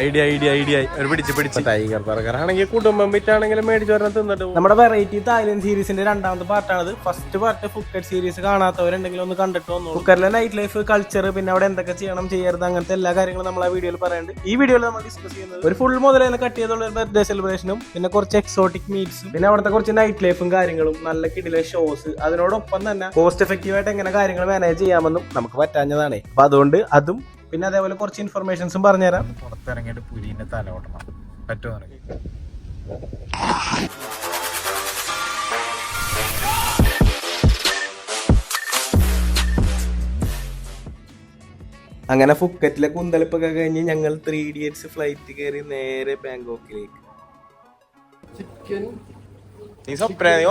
Idea idea idea പിടിച്ച് tiger burger ആണെങ്കിൽ കുടുംബം വിറ്റാണെങ്കിലും മേടിച്ചു വരാൻ തിന്നിട്ട് നമ്മുടെ വെറൈറ്റി തായ്ലൻഡ് സീരീസിന്റെ രണ്ടാമത്തെ പാർട്ടാണത്. ഫസ്റ്റ് പാർട്ട് ഫുക്കറ്റ് സീരീസ് കാണാത്തവരുണ്ടെങ്കിൽ ഒന്ന് കണ്ടിട്ട് വന്നു. ഫുക്കറ്റിലെ നൈറ്റ് ലൈഫ്, കൾച്ചർ, പിന്നെ അവിടെ എന്തൊക്കെ ചെയ്യണം ചെയ്യരുത് അങ്ങനത്തെ എല്ലാ കാര്യങ്ങളും നമ്മൾ ആ വീഡിയോയിൽ പറയുന്നുണ്ട്. ഈ വീഡിയോയിൽ നമ്മൾ ഡിസ്കസ് ചെയ്യുന്നത് ഒരു ഫുൾ മുതൽ തന്നെ കട്ട് ചെയ്തുള്ള ഒരു ബർത്ത്ഡേ സെലിബ്രേഷനും പിന്നെ കുറച്ച് എക്സോട്ടിക് മീറ്റ്സും പിന്നെ അവിടുത്തെ കുറച്ച് നൈറ്റ് ലൈഫും കാര്യങ്ങളും നല്ല കിടിലെ ഷോസ്, അതിനോടൊപ്പം തന്നെ കോസ്റ്റ് എഫക്റ്റീവ് ആയിട്ട് എങ്ങനെ കാര്യങ്ങൾ മാനേജ് ചെയ്യാമെന്നും നമുക്ക് പറ്റാഞ്ഞതാണ്. അപ്പൊ അതുകൊണ്ട് അതും പിന്നെ അതേപോലെ കുറച്ച് ഇൻഫർമേഷൻസും പറഞ്ഞുതരാം. പുറത്തിറങ്ങിയിട്ട് പുലിന്റെ തല ഓടണം പറ്റുമോ? അങ്ങനെ ഫുക്കറ്റിലെ കുന്തളിപ്പൊക്കെ കഴിഞ്ഞ് ഞങ്ങൾ 3 Idiots ഫ്ലൈറ്റ് കയറി നേരെ ബാങ്കോക്കിലേക്ക്. നീ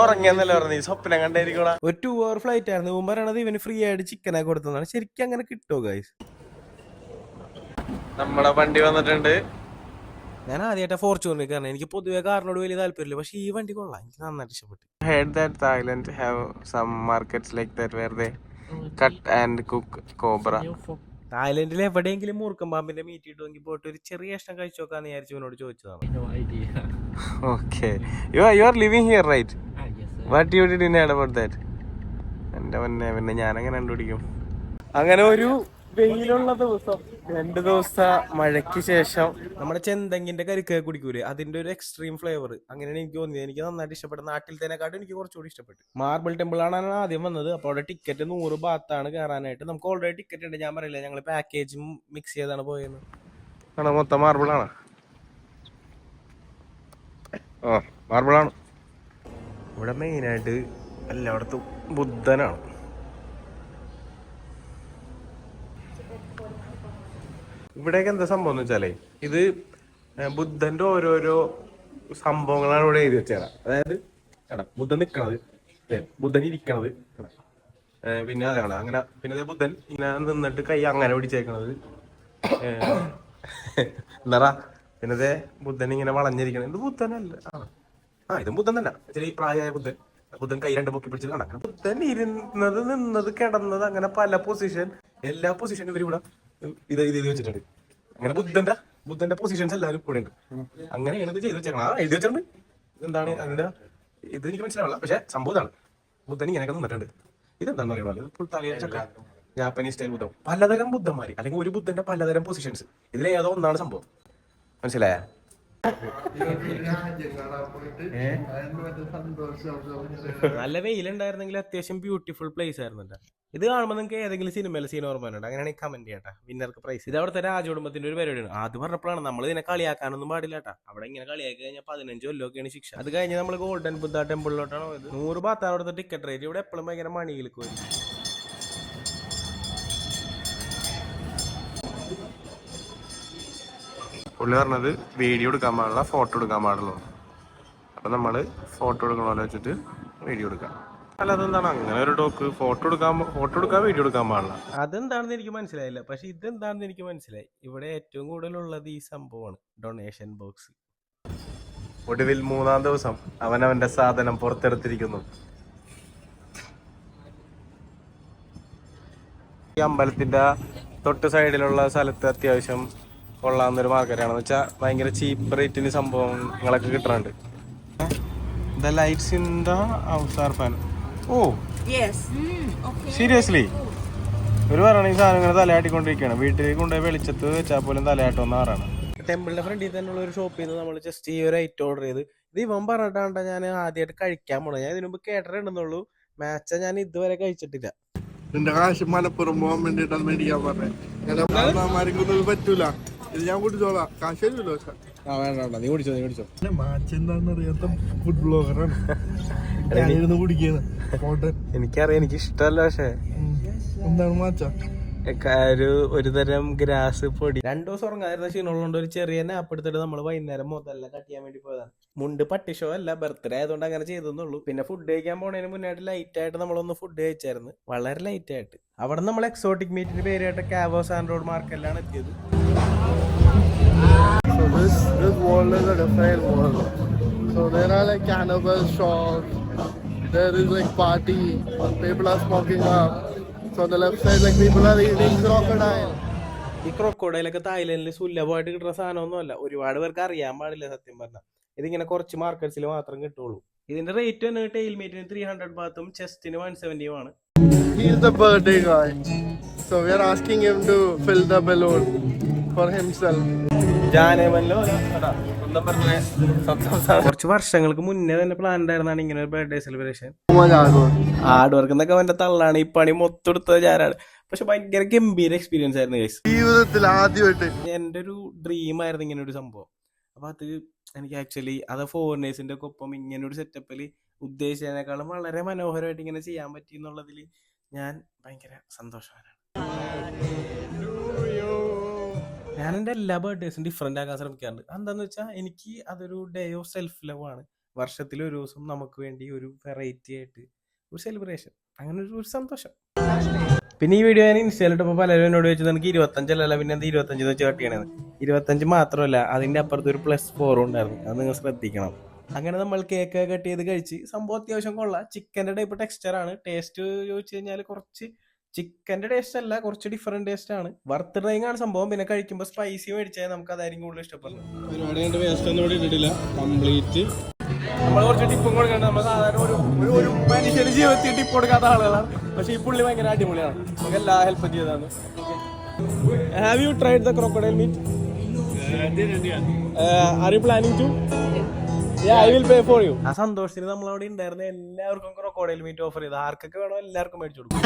ഉറങ്ങിയെന്നല്ലേ പറഞ്ഞു? നീ സ്വപ്നം കണ്ടായിരിക്കണ. ഒരു 2 hour ഫ്ലൈറ്റ് ആയിരുന്നു. മുമ്പ് പറയണത് ഇവന് ഫ്രീ ആയിട്ട് ചിക്കനൊക്കെ കൊടുത്തതാണ്. ശരിക്കും അങ്ങനെ കിട്ടുമോ ഗൈസ്? നമ്മുടെ വണ്ടി വന്നിട്ടുണ്ട്. ഞാൻ ആദ്യമായിട്ട് ഫോർച്യൂണർ കാരണം എനിക്ക് പൊതുവെ കാറിനോട് വലിയ താല്പര്യമില്ല, പക്ഷെ ഈ വണ്ടി കൊള്ളാം, എനിക്ക് നന്നായിട്ട് ഇഷ്ടപ്പെട്ടു. Heard that Thailand have some markets like that where they cut and cook cobra. തായ്ലൻഡിൽ എവിടെയെങ്കിലും മൂർക്കം പാമ്പിന്റെ മീറ്റ് കിട്ടുമെങ്കിൽ പോയിട്ട് ഒരു ചെറിയ ഇഷ്ടം കഴിച്ചു നോക്കാന്ന് വിചാരിച്ചു ഇവനോട് ചോദിച്ചതാണ്. Okay, you are living here right? What you did know about that? എന്റെ മുന്നേ പിന്നെ ഞാനങ്ങനെ കണ്ടുപിടിക്കും. അങ്ങനെ ഒരു വെയിലുള്ള ദിവസം, 2 ദിവസം മഴയ്ക്ക് ശേഷം നമ്മുടെ ചെന്തെങ്ങിന്റെ കരിക്ക കുടിക്കൂലേ, അതിന്റെ ഒരു എക്സ്ട്രീം ഫ്ലേവർ അങ്ങനെയാണ് എനിക്ക് തോന്നിയത്. എനിക്ക് നന്നായിട്ട് ഇഷ്ടപ്പെട്ടു. നാട്ടിലത്തേനെക്കാട്ടും എനിക്ക് കുറച്ചുകൂടി ഇഷ്ടപ്പെട്ടു. മാർബിൾ ടെമ്പിൾ ആണ് ആദ്യം വന്നത്. അപ്പോൾ അവിടെ ടിക്കറ്റ് 100 ബാത്താണ് കയറാനായിട്ട്. നമുക്ക് ഓൾറെഡി ടിക്കറ്റ് ഉണ്ട്. ഞാൻ പറയില്ല, ഞങ്ങൾ പാക്കേജും മിക്സ് ചെയ്താണ് പോയത്. മൊത്തം മാർബിൾ ആണ്. മാർബിൾ ആണ് ഇവിടെ മെയിനായിട്ട്. എല്ലായിടത്തും ബുദ്ധനാണ്. ഇവിടേക്ക് എന്താ സംഭവം എന്ന് വെച്ചാലേ, ഇത് ബുദ്ധന്റെ ഓരോരോ സംഭവങ്ങളാണ് ഇവിടെ എഴുതി വെച്ചത്. അതായത് ബുദ്ധൻ നിക്കണത്, ബുദ്ധൻ ഇരിക്കണത്, പിന്നെ അതാണ് അങ്ങനെ. പിന്നെ ബുദ്ധൻ ഇങ്ങനെ നിന്നിട്ട് കൈ അങ്ങനെ പിടിച്ചേക്കണത് എന്താ. പിന്നെ ബുദ്ധൻ ഇങ്ങനെ വളഞ്ഞിരിക്കണത്. ഇത് ബുദ്ധനല്ല. ഇതും ബുദ്ധൻ തന്നെ, ഇച്ചിരി പ്രായമായ ബുദ്ധൻ. ബുദ്ധൻ കൈ 2 പൊക്കി പിടിച്ചത് കാണാം. ബുദ്ധൻ ഇരുന്നത്, നിന്നത്, കിടന്നത്, അങ്ങനെ പല പൊസിഷൻ, എല്ലാ പൊസിഷനും ഇവരിവിടെ ഇത് വെച്ചിട്ടുണ്ട്. അങ്ങനെ ബുദ്ധന്റെ പൊസിഷൻസ് എല്ലാവരും ഇവിടെ ഉണ്ട്. അങ്ങനെയാണ് ഇത് ചെയ്ത് വെച്ചേക്കണം. എഴുതി വെച്ചിട്ടുണ്ട്. എന്താണ് അതിന്റെ ഇത് എനിക്ക് മനസ്സിലാവില്ല, പക്ഷെ സംഭവം ഇതാണ്. ബുദ്ധൻ ഇങ്ങനെയൊക്കെ നിന്നിട്ടുണ്ട്. ഇതെന്താണെന്ന് അറിയാമല്ലോ, ഫുൾ തലയിൽ ചക്ക, ജാപ്പനീസ് സ്റ്റൈൽ ബുദ്ധം, പലതരം ബുദ്ധന്മാര്, അല്ലെങ്കിൽ ഒരു ബുദ്ധന്റെ പലതരം പൊസിഷൻസ്. ഇതിലേതോ ഒന്നാണ് സംഭവം. മനസ്സിലായ? നല്ല വെയിലുണ്ടായിരുന്നെങ്കിൽ അത്യാവശ്യം ബ്യൂട്ടിഫുൾ പ്ലേസ് ആയിരുന്നു. ഇത് കാണുമ്പോൾ നിങ്ങൾക്ക് ഏതെങ്കിലും സിനിമയിലെ സീൻ ഓർമ്മയുണ്ട്? അങ്ങനെയാണെങ്കിൽ കമന്റ് ചെയ്യട്ടെ. വിന്നർക്ക് പ്രൈസ്. ഇത് അവിടുത്തെ രാജകുടുംബത്തിന്റെ ഒരു പരിപാടിയാണ്. അത് പറഞ്ഞപ്പോഴാണ് നമ്മൾ ഇതിനെ കളിയാക്കാനൊന്നും പാടില്ല കേട്ടാ. അവിടെ ഇങ്ങനെ കളിയാക്കി കഴിഞ്ഞാൽ 15 കൊല്ലമൊക്കെയാണ് ശിക്ഷ. അത് കഴിഞ്ഞ് നമ്മൾ ഗോൾഡൻ ബുദ്ധ ടെമ്പിളിലോട്ടാണ് പോയത്. 100 ബാത്ത് അവിടുത്തെ ടിക്കറ്റ് റേറ്റ്. ഇവിടെ എപ്പോഴും ഭയങ്കര മണിയിലേക്ക് വരും. പുള്ളി പറഞ്ഞത് വീഡിയോ എടുക്കാൻ പാടില്ല, ഫോട്ടോ എടുക്കാൻ പാടുള്ളൂ. അപ്പൊ നമ്മള് ഫോട്ടോ എടുക്കണ പോലെ വെച്ചിട്ട് വീഡിയോ എടുക്കാം. അല്ലാതെ എന്താണ് അങ്ങനെ ഒരു ടോക്ക്? ഫോട്ടോ എടുക്കാൻ വീഡിയോ എടുക്കാൻ പാടില്ല. അതെന്താണെന്ന് എനിക്ക് മനസ്സിലായില്ല, പക്ഷെ ഇതെന്താണെന്ന് എനിക്ക് മനസ്സിലായി. ഇവിടെ ഏറ്റവും കൂടുതലുള്ളത് ഈ സംഭവമാണ്, ഡൊണേഷൻ ബോക്സ്. ഒടുവിൽ 3-ാം ദിവസം അവനവന്റെ സാധനം പുറത്തെടുത്തിരിക്കുന്നു. ഈ അമ്പലത്തിന്റെ തൊട്ട് സൈഡിലുള്ള സ്ഥലത്ത് അത്യാവശ്യം കൊള്ളാവുന്നൊരു മാർക്കറ്റാണെന്ന് വെച്ചാൽ ഭയങ്കര ചീപ്പ് റേറ്റിന് സംഭവങ്ങളൊക്കെ കിട്ടുന്നുണ്ട്. The lights in the house are fun. Oh. Yes. Okay. Seriously? ഒരു പറയണ ഈ സാധനങ്ങൾ തലയാട്ടിക്കൊണ്ടിരിക്കുകയാണ്. വീട്ടിലേക്ക് കൊണ്ടുപോയി വെളിച്ചത്ത് വെച്ചാൽ പോലും തലയാട്ടൊന്നും ആറാണ്. ടെമ്പിളിന്റെ ഫ്രണ്ടിൽ തന്നെയുള്ള ഒരു ഷോപ്പിൽ നിന്ന് നമ്മൾ ജസ്റ്റ് ഈ ഒരു ഐറ്റം ഓർഡർ ചെയ്ത്. ഇത് ഇവൻ പറഞ്ഞിട്ടാണ് ഞാൻ ആദ്യമായിട്ട് കഴിക്കാൻ പോണത്. ഞാൻ ഇതിനു മുമ്പ് കേട്ടിട്ടുണ്ടെന്നുള്ളൂ. മാച്ച ഞാൻ ഇതുവരെ കഴിച്ചിട്ടില്ല. നിന്റെ കാശ് മലപ്പുറം പോകാൻ വേണ്ടിട്ടാണ് മേടിക്കാൻ പറഞ്ഞത്. പറ്റൂല, ഇത് ഞാൻ കുടിച്ചോളാം. കാശ് തരുമല്ലോ. വേണ്ട, നീ കുടിച്ചോ. മാച്ച് എന്താണെന്നറിയാത്ത ഫുഡ് ബ്ലോഗറാണ്. എനിക്കറിയാം, എനിക്ക് ഇഷ്ടമല്ല. പക്ഷെ എന്താണ് മാച്ച? ഒരു തരം ഗ്രാസ് പൊടി. 2 ദിവസം ഉറങ്ങാതിരുന്ന ക്ഷീണമുള്ളതുകൊണ്ട് ഒരു ചെറിയ നാപ്പ് എടുത്തിട്ട് നമ്മൾ വൈകുന്നേരം മുതലെല്ലാം കട്ട് ചെയ്യാൻ വേണ്ടി പോയതാണ്. മുണ്ട് പട്ടി ഷോ അല്ല, ബർത്ത്ഡേ ആയതുകൊണ്ട് അങ്ങനെ ചെയ്തെന്നുള്ളൂ. പിന്നെ ഫുഡ് കഴിക്കാൻ പോണതിന് മുന്നായിട്ട് ലൈറ്റ് ആയിട്ട് നമ്മളൊന്ന് ഫുഡ് കഴിച്ചായിരുന്നു, വളരെ ലൈറ്റ് ആയിട്ട്. അവിടെ നമ്മൾ എക്സോട്ടിക് മീറ്റിന്റെ പേരായിട്ട് കാവോ സാൻഡ് റോഡ് മാർക്കറ്റിലാണ് എത്തിയത്. So this wall is a different wall. So there are like cannibal shops. There is like party. People are smoking up. So on the left side, like people are eating crocodile. ഈ ക്രൊക്കോഡൈലൊക്കെ തായ്ലൻഡിൽ സുലഭമായിട്ട് കിട്ടുന്ന സാധനമൊന്നും അല്ല. ഒരുപാട് പേർക്ക് അറിയാൻ പാടില്ല സത്യം പറഞ്ഞാൽ. ഇതിങ്ങനെ കുറച്ച് മാർക്കറ്റ്സിൽ മാത്രം കിട്ടുള്ളൂ. ഇതിന്റെ റേറ്റ് തന്നെ ടെയിൽ മീറ്റിന് 300 ബാത്തും ചെസ്റ്റിന് 170 ആണ്. He is the birthday guy, so we are asking him to fill the balloon for himself. കുറച്ച് വർഷങ്ങൾക്ക് മുന്നേ തന്നെ പ്ലാൻ ഉണ്ടായിരുന്നാണ് ഇങ്ങനെ ഒരു ബർത്ത്ഡേ സെലിബ്രേഷൻ. ഹാർഡ് വർക്ക് എന്നൊക്കെ അവന്റെ തള്ളാണ്. ഈ പണി മൊത്തം എടുത്തത് ഞാനാണ്. പക്ഷെ ഭയങ്കര ഗംഭീര എക്സ്പീരിയൻസ് ആയിരുന്നു ഗൈസ്. ജീവിതത്തിൽ ആദ്യമായിട്ട് എന്റെ ഒരു ഡ്രീം ആയിരുന്നു ഇങ്ങനെ ഒരു സംഭവം. അപ്പൊ അത് എനിക്ക് ആക്ച്വലി അത് ഫോറിനേഴ്സിന്റെ ഒക്കെ ഒപ്പം ഇങ്ങനെ ഒരു സെറ്റപ്പിൽ ഉദ്ദേശിച്ചതിനേക്കാളും വളരെ മനോഹരമായിട്ട് ഇങ്ങനെ ചെയ്യാൻ പറ്റി എന്നുള്ളതിൽ ഞാൻ ഭയങ്കര സന്തോഷവാനാണ്. ഞാൻ എൻ്റെ എല്ലാ ബർത്ത്ഡേസും ഡിഫറെൻ്റ് ആക്കാൻ ശ്രമിക്കാറുണ്ട്. എന്താന്ന് വെച്ചാൽ എനിക്ക് അതൊരു ഡേ ഓഫ് സെൽഫ് ലവ് ആണ്. വർഷത്തിൽ ഒരു ദിവസം നമുക്ക് വേണ്ടി ഒരു വെറൈറ്റി ആയിട്ട് ഒരു സെലിബ്രേഷൻ, അങ്ങനെ ഒരു സന്തോഷം. പിന്നെ ഈ വീഡിയോ ഞാൻ ഇൻസ്റ്റയിലിട്ടപ്പോൾ പലരും എന്നോട് ചോദിച്ചത് എനിക്ക് 25 അല്ല പിന്നെ എന്താ 25 വെച്ച് കട്ട് ചെയ്യണത്. 25 മാത്രമല്ല, അതിൻ്റെ അപ്പുറത്ത് ഒരു +4 ഉണ്ടായിരുന്നു. അത് നിങ്ങൾ ശ്രദ്ധിക്കണം. അങ്ങനെ നമ്മൾ കേക്ക് കട്ട് ചെയ്ത് കഴിച്ച് സംഭവം അത്യാവശ്യം കൊള്ളാം. ചിക്കൻ്റെ ടൈപ്പ് ടെക്സ്ചർ ആണ്. ടേസ്റ്റ് ചോദിച്ചു കഴിഞ്ഞാൽ കുറച്ച് ചിക്കൻ്റെ ടേസ്റ്റ് അല്ല, കുറച്ച് ഡിഫറെന്റ് ടേസ്റ്റ് ആണ്. വർത്ത് ട്രൈങ് ആണ് സംഭവം. പിന്നെ കഴിക്കുമ്പോൾ സ്പൈസി മേടിച്ചാൽ നമുക്ക് അതായിരിക്കും കൂടുതൽ ഇഷ്ടപ്പെടുന്നത്. പരിപാടി വേസ്റ്റ് ഒന്നും ഇവിടെ ഇട്ടിട്ടില്ല. കംപ്ലീറ്റ് നമ്മൾ കുറച്ച് ടിപ്പും കൊടുക്കണം. നമ്മൾ സാധാരണ ഒരു മനുഷ്യന് ജീവിതത്തിൽ ടിപ്പ് കൊടുക്കാത്ത ആളുകളാണ്. പക്ഷെ ഈ പുള്ളി ഭയങ്കര അടിപൊളിയാണ്. നമുക്ക് എല്ലാ ഹെൽപ്പും ചെയ്തതാണ്. Have you tried the crocodile meat? Are you planning to? I will pay for you. ആ സന്തോഷത്തിന് നമ്മളവിടെ ഉണ്ടായിരുന്ന എല്ലാവർക്കും ക്രോക്കോഡൈൽ മീറ്റ് ഓഫർ ചെയ്ത് ആർക്കൊക്കെ വേണോ എല്ലാവർക്കും മേടിച്ചു കൊടുക്കും.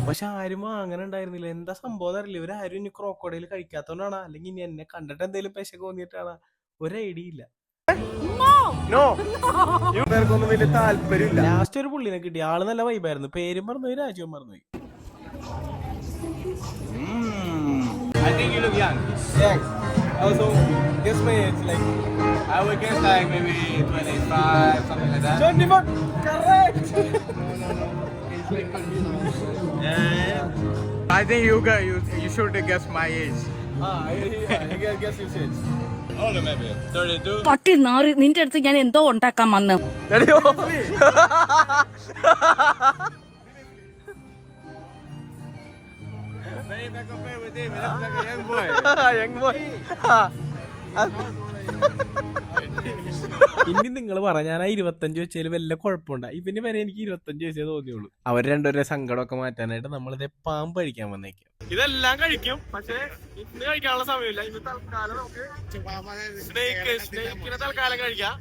പക്ഷെ ആരും അങ്ങനെ ഉണ്ടായിരുന്നില്ല. എന്താ സംഭവം അറിയില്ല. ഇവരാരും ഇനി ക്രോക്കോഡൈൽ കഴിക്കാത്തോണ്ടാണ്, അല്ലെങ്കിൽ ഇനി എന്നെ കണ്ടിട്ട് എന്തെങ്കിലും പെശക്ക് തോന്നിയിട്ടാണ്, ഒരു ഐഡിയ ഇല്ല. ഇവർക്കൊന്നും വലിയ താല്പര്യമില്ല. ലാസ്റ്റ് ഒരു പുള്ളിനെ കിട്ടി. ആള് നല്ല വൈബായിരുന്നു. പേരും മറന്നുപോയി, രാജ്യവും മറന്നുപോയി. I think you look young. Yes. Also, guess my age. Like, I would guess like maybe 25, something like that. 24. Correct. It's like 29. I think you should guess my age. I guess his age. Older maybe 32. പട്ടി നാറി, നിന്റെ അടുത്ത് ഞാൻ എന്തോ ഉണ്ടാക്കാൻ വന്ന്. If I compare with him, he looks like a young boy. Young boy. ഇനി നിങ്ങൾ പറഞ്ഞ ഞാൻ 25 വെച്ചാൽ വല്ല കുഴപ്പമുണ്ടാ? ഇവന് വരെ എനിക്ക് 25 വെച്ചേ തോന്നിയുള്ളൂ. അവർ രണ്ടുപേരെ സങ്കടമൊക്കെ മാറ്റാനായിട്ട് നമ്മളിത് പാമ്പ് കഴിക്കാൻ വന്നേക്കാം. ഇതെല്ലാം കഴിക്കും, പക്ഷെ ഇന്ന് കഴിക്കാനുള്ള സമയമില്ല. ഇന്ന് തൽക്കാലം നമുക്ക് സ്നേഹിനെ തൽക്കാലം കഴിക്കാം.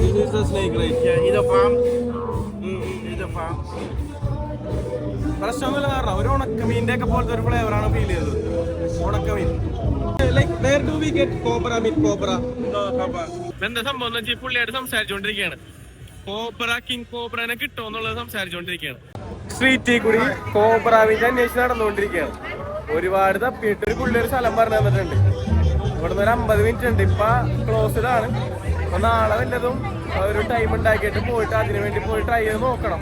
This is the snake, right? Yeah, he's a farm. He's a farm. പ്രശ്നമൊന്നുമില്ല. കാരണം ഒരു ഉണക്കമീൻ്റെ ഒക്കെ പോലത്തെ ഒരു ഫ്ലേവറാണ് ഫീൽ ചെയ്തത്. ഉണക്കമീൻ like where do we get cobra meat? Cobra എന്താ സംഭവം എന്ന് വെച്ചാൽ പുള്ളിയായിട്ട് സംസാരിച്ചുകൊണ്ടിരിക്കുകയാണ്. Cobra king കോബ്രനെ കിട്ടുമെന്നുള്ളത് സംസാരിച്ചുകൊണ്ടിരിക്കുകയാണ്. സ്ട്രീറ്റിൽ കൂടി കോബ്ര മീറ്റ് അന്വേഷിച്ച് നടന്നുകൊണ്ടിരിക്കുകയാണ്. ഒരുപാട് തപ്പിയിട്ട് ഒരു പുള്ളി ഒരു സ്ഥലം പറഞ്ഞു തന്നിട്ടുണ്ട്. ഇവിടുന്ന് ഒരു 50 മിനിറ്റ് ഉണ്ട്. ഇപ്പൊ ക്ലോസ്ഡ് ആണ്. അപ്പൊ നാളെ വല്ലതും ഒരു ടൈം ഉണ്ടാക്കിയിട്ട് പോയിട്ട് അതിനു വേണ്ടി പോയി ട്രൈ ചെയ്ത് നോക്കണം.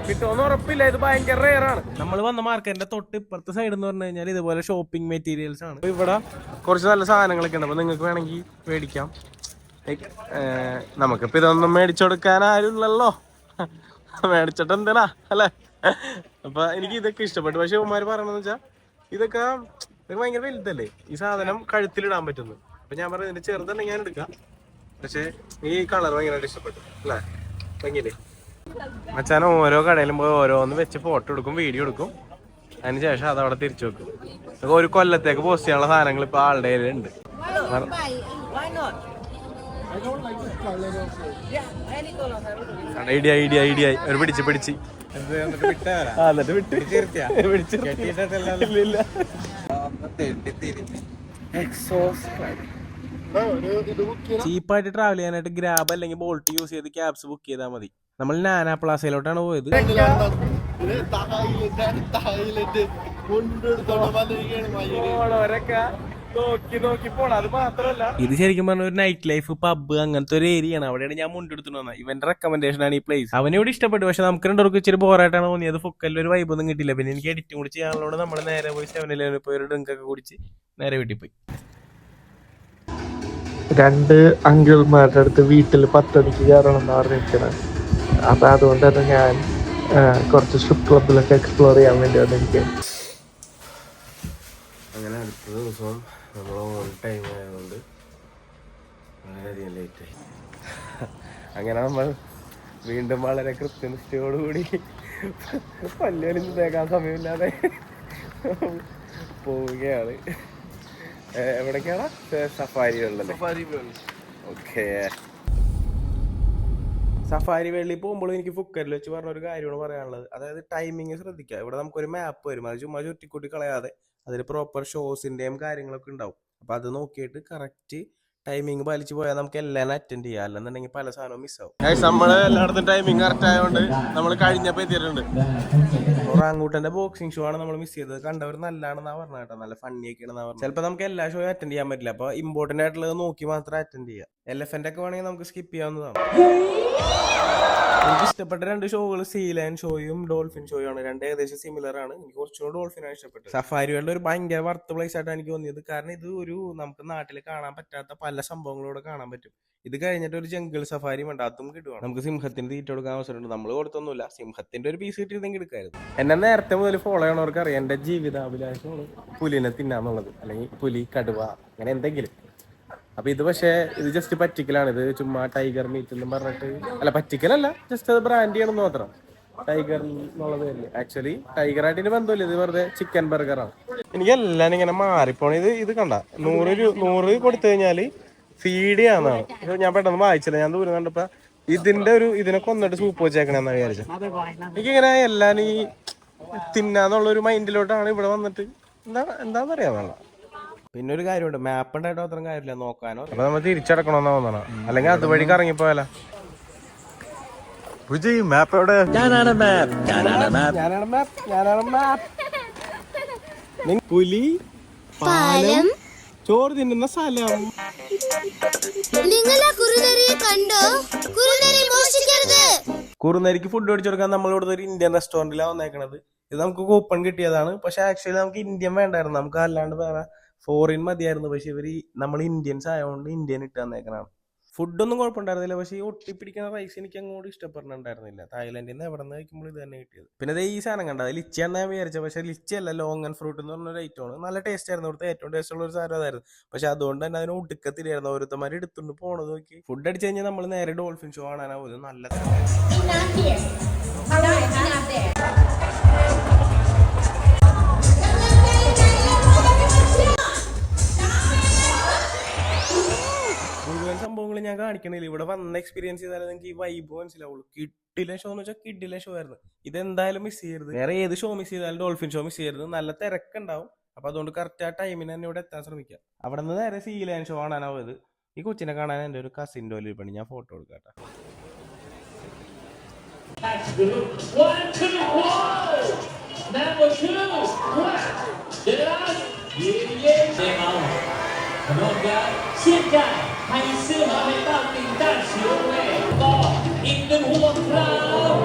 കിട്ടുമെന്ന് ഉറപ്പില്ല. ഇത് ഭയങ്കര റെയർ ആണ്. നമ്മൾ വന്ന മാർക്കറ്റിന്റെ തൊട്ട് ഇപ്പുറത്തെ സൈഡ് എന്ന് പറഞ്ഞു കഴിഞ്ഞാൽ ഇതുപോലെ ഷോപ്പിംഗ് മെറ്റീരിയൽസ് ആണ്. ഇവിടെ കുറച്ച് നല്ല സാധനങ്ങളൊക്കെ ഉണ്ട്. അപ്പൊ നിങ്ങൾക്ക് വേണമെങ്കിൽ മേടിക്കാം. നമുക്കിപ്പോ ഇതൊന്നും മേടിച്ചു കൊടുക്കാൻ ആരുമില്ലല്ലോ. മേടിച്ചിട്ട് എന്തിനാ അല്ലേ? അപ്പൊ എനിക്ക് ഇതൊക്കെ ഇഷ്ടപ്പെട്ടു. പക്ഷെ ഉമ്മാര് പറയണെന്ന് വെച്ചാൽ ഇതൊക്കെ ഭയങ്കര വലുതല്ലേ, ഈ സാധനം കഴുത്തിലിടാൻ പറ്റുന്നു. അപ്പൊ ഞാൻ പറഞ്ഞു ഇതിന്റെ ചെറുതുണ്ടെങ്കിൽ ഞാൻ എടുക്കാം. പക്ഷെ ഈ കളർ ഭയങ്കരമായിട്ട് ഇഷ്ടപ്പെട്ടു അല്ലേ? ഭംഗിയില്ലേ? മച്ചാൻ ഓരോ കടയിലും പോയി ഓരോന്ന് വെച്ച് ഫോട്ടോ എടുക്കും, വീഡിയോ എടുക്കും. അതിനുശേഷം അതവിടെ തിരിച്ചു വെക്കും. ഒരു കൊല്ലത്തേക്ക് പോസ്റ്റ് ചെയ്യാനുള്ള സാധനങ്ങൾ ഇപ്പൊ ആളുടെ കയ്യിലുണ്ട്. ഐഡിയ ഒരു പിടിച്ച് എന്നിട്ട് വിട്ട് ചീപ്പായിട്ട് ട്രാവൽ ചെയ്യാനായിട്ട് ഗ്രാബ് അല്ലെങ്കിൽ ബോൾട്ട് യൂസ് ചെയ്ത് ക്യാബ്സ് ബുക്ക് ചെയ്താൽ മതി. നമ്മൾ നാനാ പ്ലാസയിലോട്ടാണ് പോയത്. നോക്കി പോണം. അത് മാത്രമല്ല ഇത് ശരിക്കും പറഞ്ഞ ഒരു നൈറ്റ് ലൈഫ് പബ് അങ്ങനത്തെ ഒരു ഏരിയ ആണ്. അവിടെയാണ് ഞാൻ മുണ്ടെടുത്തിട്ട് വന്നത്. ഇവന്റെ റെക്കമെൻഡേഷൻ ആണ് ഈ പ്ലേസ്. അവനോട് ഇഷ്ടപ്പെട്ടു. പക്ഷെ നമുക്ക് രണ്ടുപേർക്ക് ഇച്ചിരി ബോറായിട്ടാണ് തോന്നിയത്. ഫുക്കലിൽ ഒരു വൈബ് ഒന്നും കിട്ടില്ല. പിന്നെ എനിക്ക് എഡിറ്റും കൂടി ചെയ്യാനുള്ളതുകൊണ്ട് നമ്മൾ നേരെ പോയി 7-11 പോയി ഒരു ഡ്രിങ്ക് ഒക്കെ കുടിച്ച് നേരെ വീട്ടിൽ പോയി. 2 അങ്കിൾമാരുടെ അടുത്ത് വീട്ടിൽ 10 മണിക്ക് കയറണം എന്ന് പറഞ്ഞിരിക്കണം. അപ്പൊ അതുകൊണ്ട് തന്നെ ഞാൻ കുറച്ച് സ്ട്രിപ്പ് ക്ലബിലൊക്കെ എക്സ്പ്ലോർ ചെയ്യാൻ വേണ്ടി വന്നിരിക്കും. അങ്ങനെ അടുത്ത ദിവസവും നമ്മൾ ഓൺ ടൈം ആയതുകൊണ്ട് വളരെയധികം ലേറ്റായി. അങ്ങനെ നമ്മൾ വീണ്ടും വളരെ കൃത്യനിഷ്ഠയോടുകൂടി പല്ലുകളിൽ തേക്കാൻ സമയമില്ലാതെ പോവുകയാണ്. എവിടേക്കാണ്? സഫാരി വേൾഡല്ലേ? ഓക്കെ. സഫാരി വേൾഡിൽ പോകുമ്പോൾ എനിക്ക് ഫുക്കറിൽ വെച്ച് പറഞ്ഞൊരു കാര്യമാണ് പറയാനുള്ളത്. അതായത് ടൈമിങ് ശ്രദ്ധിക്കുക. ഇവിടെ നമുക്കൊരു മാപ്പ് വരും, അത് ചുമ്മാ ചുറ്റിക്കൂട്ടി കളയാതെ അതിൽ പ്രോപ്പർ ഷോസിൻ്റെയും കാര്യങ്ങളൊക്കെ ഉണ്ടാവും. അപ്പോൾ അത് നോക്കിയിട്ട് കറക്റ്റ് ടൈമിങ് പാലിച്ച് പോയാൽ നമുക്ക് എല്ലാം അറ്റൻഡ് ചെയ്യാം. അല്ലെന്നുണ്ടെങ്കിൽ പല സാധനവും മിസ്സാവും. നമ്മൾ എല്ലായിടത്തും ടൈമിങ് കറക്റ്റ് ആയതുകൊണ്ട് നമ്മൾ കഴിഞ്ഞപ്പോൾ എത്തിയിട്ടുണ്ട്. ഒറാങ്ങൂട്ടൻ്റെ ബോക്സിംഗ് ഷോ ആണ് നമ്മൾ മിസ് ചെയ്തത്. കണ്ടവർ നല്ലതാണെന്നാണ് പറഞ്ഞത് കേട്ടോ, നല്ല ഫണ്ണിയൊക്കെയാണെന്നാ പറഞ്ഞത്. ചിലപ്പോൾ നമുക്ക് എല്ലാ ഷോയും അറ്റൻഡ് ചെയ്യാൻ പറ്റില്ല, അപ്പോൾ ഇമ്പോർട്ടൻ്റ് ആയിട്ടുള്ളത് നോക്കി മാത്രം അറ്റൻഡ് ചെയ്യാം. എലഫൻ്റ് ഒക്കെ വേണമെങ്കിൽ നമുക്ക് സ്കിപ്പ് ചെയ്യാവുന്നതാണ്. എനിക്ക് ഇഷ്ടപ്പെട്ട 2 ഷോകൾ സീ ലയൺ ഷോയും ഡോൾഫിൻ ഷോയും ആണ്. 2 ഏകദേശം സിമിലർ ആണ്. എനിക്ക് കുറച്ചുകൂടെ ഡോൾഫിനാണ് ഇഷ്ടപ്പെട്ടത്. സഫാരി വേൾഡ് ഒരു ഭയങ്കര വർത്ത് പ്ലേസ് ആയിട്ടാണ് എനിക്ക് തോന്നിയത്. കാരണം ഇത് ഒരു നമുക്ക് നാട്ടിൽ കാണാൻ പറ്റാത്ത പല സംഭവങ്ങളോടെ കാണാൻ പറ്റും. ഇത് കഴിഞ്ഞിട്ട് ഒരു ജംഗിൾ സഫാരി വേണ്ട, അതും കിട്ടുവാണ്. നമുക്ക് സിംഹത്തിന് തീറ്റ കൊടുക്കാൻ അവസരമുണ്ട്. നമ്മൾ കൊടുത്തൊന്നുമില്ല, സിംഹത്തിന്റെ ഒരു പീസ് കിട്ടിയിരുന്നെങ്കിൽ എടുക്കായിരുന്നു. എന്നെ നേരത്തെ മുതൽ ഫോളോ ചെയ്യണവർക്ക് അറിയാം എന്റെ ജീവിതാഭിലാഷമാണ് പുലിനെ തിന്നാന്നുള്ളത്, അല്ലെങ്കിൽ പുലി, കടുവ, അങ്ങനെ എന്തെങ്കിലും. അപ്പൊ ഇത് പക്ഷേ ഇത് ജസ്റ്റ് പറ്റിക്കലാണ്. ഇത് ചുമ്മാ ടൈഗർ മീറ്റ് എന്ന് പറഞ്ഞിട്ട്, അല്ല പറ്റിക്കലല്ല, ജസ്റ്റ് അത് ബ്രാൻഡ് ചെയ്യണമെന്ന് മാത്രം. ടൈഗർ എന്നുള്ളത് ആക്ച്വലി ടൈഗറായിട്ട് ബന്ധമില്ല, ഇത് വെറുതെ ചിക്കൻ ബർഗറാണ്. എനിക്ക് എല്ലാം ഇങ്ങനെ മാറിപ്പോണ. ഇത് കണ്ട 100 കൊടുത്തു കഴിഞ്ഞാല് ഫീഡ് ചെയ്യാന്നാണ്. ഇത് ഞാൻ പെട്ടെന്ന് വായിച്ചില്ല, ഞാൻ ദൂരം കണ്ടപ്പോ ഇതിനെ കൊന്നിട്ട് സൂപ്പ് വെച്ചേക്കണെന്നാ വിചാരിച്ചത്. എനിക്കിങ്ങനെ എല്ലാം ഈ തിന്നാന്നുള്ളൊരു മൈൻഡിലോട്ടാണ് ഇവിടെ വന്നിട്ട് എന്താന്നറിയാന്നുള്ള. പിന്നെ ഒരു കാര്യമുണ്ട്, മാപ്പ് ഉണ്ടായിട്ടോ അത്രയും കാര്യമില്ല നോക്കാനോ. അപ്പൊ നമ്മൾ തിരിച്ചടക്കണമെന്നാ തോന്നണം, അല്ലെങ്കിൽ അതുവഴി കറങ്ങിപ്പോയാലോ. മാപ്പ് എവിടെ? പുലി, പാലം, ചോറ് തിന്നുന്ന സ്ഥലം. കുറുനരിക്ക് ഫുഡ് മേടിച്ചു കൊടുക്കാൻ നമ്മൾ ഇവിടുത്തെ ഒരു ഇന്ത്യൻ റെസ്റ്റോറന്റിലാണ് വന്നേക്കണത്. ഇത് നമുക്ക് കൂപ്പൺ കിട്ടിയതാണ്. പക്ഷെ ആക്ച്വലി നമുക്ക് ഇന്ത്യൻ വേണ്ടായിരുന്നു, നമുക്ക് അല്ലാണ്ട് വേറെ ഫോറിൻ മതിയായിരുന്നു. പക്ഷെ നമ്മൾ ഇന്ത്യൻസ് ആയതുകൊണ്ട് ഇന്ത്യൻ ഇട്ട് തന്നേക്കണാണ്. ഫുഡൊന്നും കുഴപ്പമുണ്ടായിരുന്നില്ല, പക്ഷേ ഈ ഒട്ടിപ്പിടിക്കുന്ന റൈസ് എനിക്ക് അങ്ങോട്ട് ഇഷ്ടപ്പെടുന്നുണ്ടായിരുന്നില്ല. തായ്ലൻഡിൽ നിന്ന് എവിടെ നിന്ന് കഴിക്കുമ്പോൾ ഇത് തന്നെ കിട്ടിയത്. പിന്നെ ഈ സാധനം കണ്ടത് ലിച്ചി എന്നാ വിചാരിച്ചത്, പക്ഷേ ലിച്ചി അല്ല, ലോങ്ങൻ ഫ്രൂട്ട് എന്ന് പറഞ്ഞൊരു ഐറ്റമാണ്. നല്ല ടേസ്റ്റ് ആയിരുന്നു. ഇവിടുത്തെ ഏറ്റവും ടേസ്റ്റ് ഉള്ള ഒരു സാധനം അതായിരുന്നു. പക്ഷെ അതുകൊണ്ട് തന്നെ അതിന് ഒടുക്കത്തില്ലായിരുന്നു. ഓരോരുത്തന്മാർ എടുത്തുകൊണ്ട് പോണത് നോക്കി. ഫുഡ് അടിച്ചു കഴിഞ്ഞാൽ നമ്മൾ നേരെ ഡോൾഫിൻ ഷോ കാണാനാവും. നല്ല സംഭവങ്ങൾ ഞാൻ കാണിക്കണില്ല. ഇവിടെ വന്ന എക്സ്പീരിയൻസ് ചെയ്താലേ നിങ്ങൾക്ക് ഈ വൈബ് മനസ്സിലാവുള്ളൂ. കിഡിലെ ഷോ എന്ന് വെച്ചാൽ കിഡിലെ ഷോ ആയിരുന്നു. ഇതെന്തായാലും മിസ് ചെയ്യരുത്. വേറെ ഏത് ഷോ മിസ് ചെയ്താലും ഡോൾഫിൻ ഷോ മിസ് ചെയ്യരുത്. നല്ല തിരക്കുണ്ടാവും. അപ്പൊ അതുകൊണ്ട് കറക്റ്റ് ആ ടൈമിന് തന്നെ ഇവിടെ എത്താൻ ശ്രമിക്കാം. അവിടെ നിന്ന് നേരെ സീ ലയൺ ഷോ കാണാനാവുന്നത്. ഈ കൊച്ചിനെ കാണാൻ എൻ്റെ ഒരു കസിൻ്റെ ഒരു പണി, ഞാൻ ഫോട്ടോ എടുക്കാം.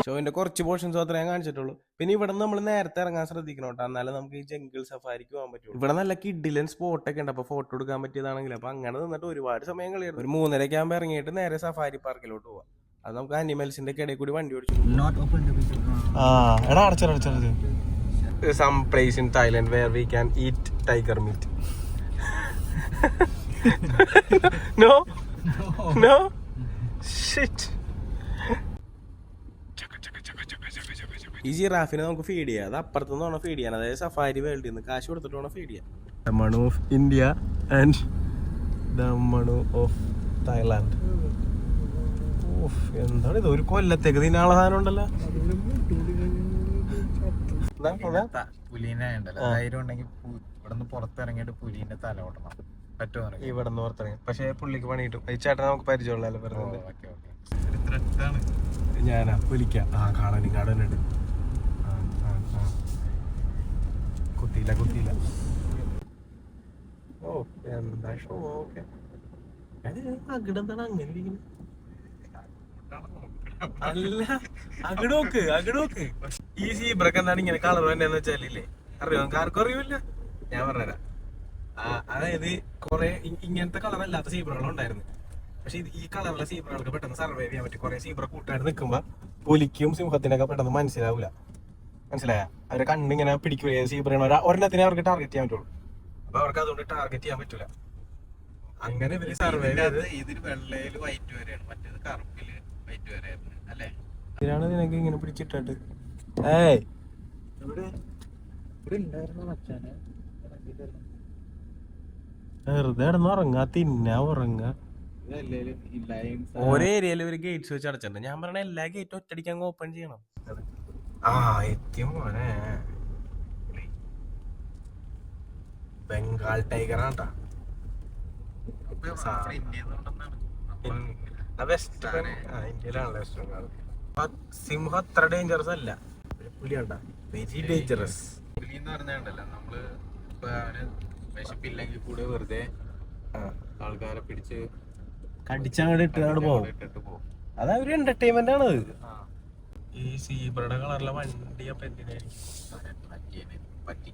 ഷോവിന്റെ കുറച്ച് പോർഷൻസ് മാത്രമേ ഞാൻ കാണിച്ചിട്ടുള്ളൂ. പിന്നെ ഇവിടെ നമ്മൾ നേരത്തെ ഇറങ്ങാൻ ശ്രദ്ധിക്കണം കേട്ടോ, എന്നാലും നമുക്ക് ഈ ജംഗിൾ സഫാരിക്ക് പോകാൻ പറ്റും. ഇവിടെ നല്ല കിഡിലൻ സ്പോട്ടൊക്കെ ഉണ്ട്, അപ്പൊ ഫോട്ടോ എടുക്കാൻ പറ്റിയതാണെങ്കിൽ. അപ്പൊ അങ്ങനെ നിന്നിട്ട് ഒരുപാട് സമയം കളിയായിരുന്നു. ഒരു 3:30 ആകുമ്പോൾ ഇറങ്ങിയിട്ട് നേരെ സഫാരി പാർക്കിലോട്ട് പോവാം. അത് നമുക്ക് അനിമൽസിന്റെ ഇടയിൽ കൂടി വണ്ടി ഓടിച്ചു. Some place in Thailand where we can eat tiger meat. No. Shit. ഈ ജിറാഫിനെ നമുക്ക് ഫീഡ് ചെയ്യാം. അത് അപ്പുറത്തുനിന്ന് വേണം ഫീഡ് ചെയ്യാൻ, അതായത് സഫാരി വേൾഡിൽ നിന്ന് കാശ് കൊടുത്തിട്ട് വേണം ഫീഡ് ചെയ്യാൻ. The Manu of India and the Manu of Thailand. എന്താണ് ഇത്? ഒരു കൊല്ലത്തേക്ക് തിന്നാളെ സാധനം ഉണ്ടല്ലോ. പുലീനെ ഉണ്ടല്ലോ, ധൈര്യം ഉണ്ടെങ്കിൽ ഇവിടുന്ന് പുറത്തിറങ്ങിയിട്ട് പുലീന്റെ തല ഓടണം. പറ്റുമോ? ഇവിടുന്ന് പുറത്തിറങ്ങി. പക്ഷെ പുള്ളിക്ക് പണി കിട്ടും. ഈ ചേട്ടൻ നമുക്ക് പരിചയമുള്ളല്ലോ പറഞ്ഞത്. ഞാനാ പുലിക്കാം. കാണാനും കാണാനുണ്ട്. കുത്തിയില്ല. ഓ എന്താ ഷോ. ഓക്കെ, അകിടെന്താണ് അങ്ങനെ ഇരിക്കുന്നത്? അല്ല, അകിടോക്ക്. ഈ സീബ്രക്ക് എന്താണ് ഇങ്ങനെ കളർ തന്നെയെന്ന് വെച്ചാലില്ലേ, അറിയോ? ആർക്കും അറിയൂല്ല. ഞാൻ പറഞ്ഞുതരാം. അതായത് കുറെ ഇങ്ങനത്തെ കളറല്ലാത്ത സീബ്രകൾ ഉണ്ടായിരുന്നു. പക്ഷെ ഈ കളറിലെ സീബ്രകൾക്ക് പെട്ടെന്ന് സർവൈവ് ചെയ്യാൻ പറ്റും. കുറെ സീബ്ര കൂട്ടായിട്ട് നിൽക്കുമ്പോ പുലിക്കും സിംഹത്തിനൊക്കെ പെട്ടെന്ന് മനസ്സിലാവൂല. മനസ്സിലായ അവരെ കണ്ണിങ്ങനെ പിടിക്കുക. സീബ്രയാണ് ഒരെണ്ണത്തിനെ അവർക്ക് ടാർഗറ്റ് ചെയ്യാൻ പറ്റുള്ളൂ. അപ്പൊ അവർക്ക് അതുകൊണ്ട് ടാർഗറ്റ് ചെയ്യാൻ പറ്റൂല. അങ്ങനെ ഇവര് സർവൈവ് ചെയ്ത് ഇതിൽ വെള്ളയില് വൈറ്റ് വരെയാണ്, മറ്റേത് കറുപ്പില് വൈറ്റ് വരെയായിരുന്നു അല്ലേ? ഇതിനാണ് നിനക്ക് ഇങ്ങനെ പിടിച്ചിട്ടിട്ട്. ഏയ് ഇവിടെ ഉണ്ടായിരുന്നു മച്ചാനെ. വെറുതെ കിടന്ന് ഉറങ്ങാ, തിന്നാ, ഉറങ്ങാ. ഇതല്ലേലും ഈ ലൈൻസ് ഓരോ ഏരിയയിൽ ഒരു ഗേറ്റ്സ് വെച്ച് അടച്ചിട്ടുണ്ട്. ഞാൻ പറഞ്ഞ എല്ലാ ഗേറ്റും ഒറ്റടിക്കാൻ ഓപ്പൺ ചെയ്യണം. എത്തിയ മോനെ ബംഗാൾ ടൈഗറാണ്ടാ. ഇന്ത്യയിലാണല്ലോ വെസ്റ്റ് ബംഗാൾ. സിംഹം അത്ര ഡേഞ്ചറസ് അല്ല, പുലിയാണ്ട വെരി ഡേഞ്ചറസ്. പുലി എന്ന് പറഞ്ഞാണ്ടല്ലോ, നമ്മള് ഇപ്പൊ അവന് വിശപ്പില്ലെങ്കിൽ കൂടെ വെറുതെ ആൾക്കാരെ പിടിച്ച് കടിച്ചങ്ങോട്ട് ഇട്ടാണ് പോകും. ഇട്ടിട്ട് പോകും. അതാ ഒരു എന്റർടൈൻമെന്റ് ആണ്. ഈ സീബ്രയുടെ കളറിലെ വണ്ടി അപ്പൊ പറ്റി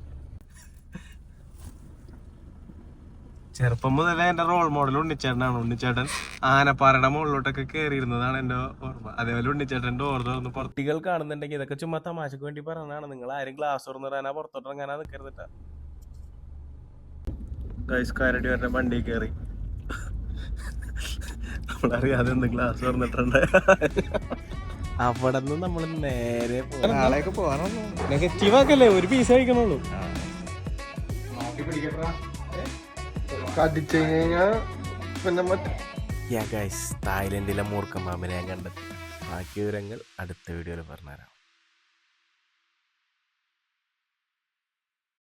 ചെറുപ്പം മുതലേ എന്റെ റോൾ മോഡൽ ഉണ്ണിച്ചേട്ടനാണ്. ഉണ്ണിച്ചേട്ടൻ ആനപ്പാറയുടെ മുകളിലോട്ടൊക്കെ കയറിയിരുന്നതാണ് എന്റെ ഓർമ്മ. അതേപോലെ ഉണ്ണിച്ചേട്ടൻ ഡോർ തുറന്ന് പുറത്തികൾ കാണുന്നുണ്ടെങ്കിൽ ഇതൊക്കെ ചുമ്മാ തമാശക്ക് വേണ്ടി പറഞ്ഞതാണ്. നിങ്ങൾ ആരും ഗ്ലാസ് തുറന്നിടാനാ പുറത്തോട്ടിറങ്ങാനാ നിൽക്കരുതിട്ടാ. കരടി വരുടെ വണ്ടി കയറി നമ്മളറിയാതെ എന്ത് ഗ്ലാസ് തുറന്നിട്ടുണ്ട്. അവിടെ നിന്ന് നമ്മൾ നേരെ നാളെയൊക്കെ പോകാനോ നെഗറ്റീവ് ആക്കല്ലേ, ഒരു പീസ് കഴിക്കണുള്ളൂ. കടിച്ചു കഴിഞ്ഞാൽ പിന്നെ മറ്റേ തായ്ലൻഡിലെ മൂർഖൻ പാമ്പിനെ ഞാൻ കണ്ടെത്തി. ബാക്കി വിവരങ്ങൾ അടുത്ത വീഡിയോയിൽ പറഞ്ഞുതരാം.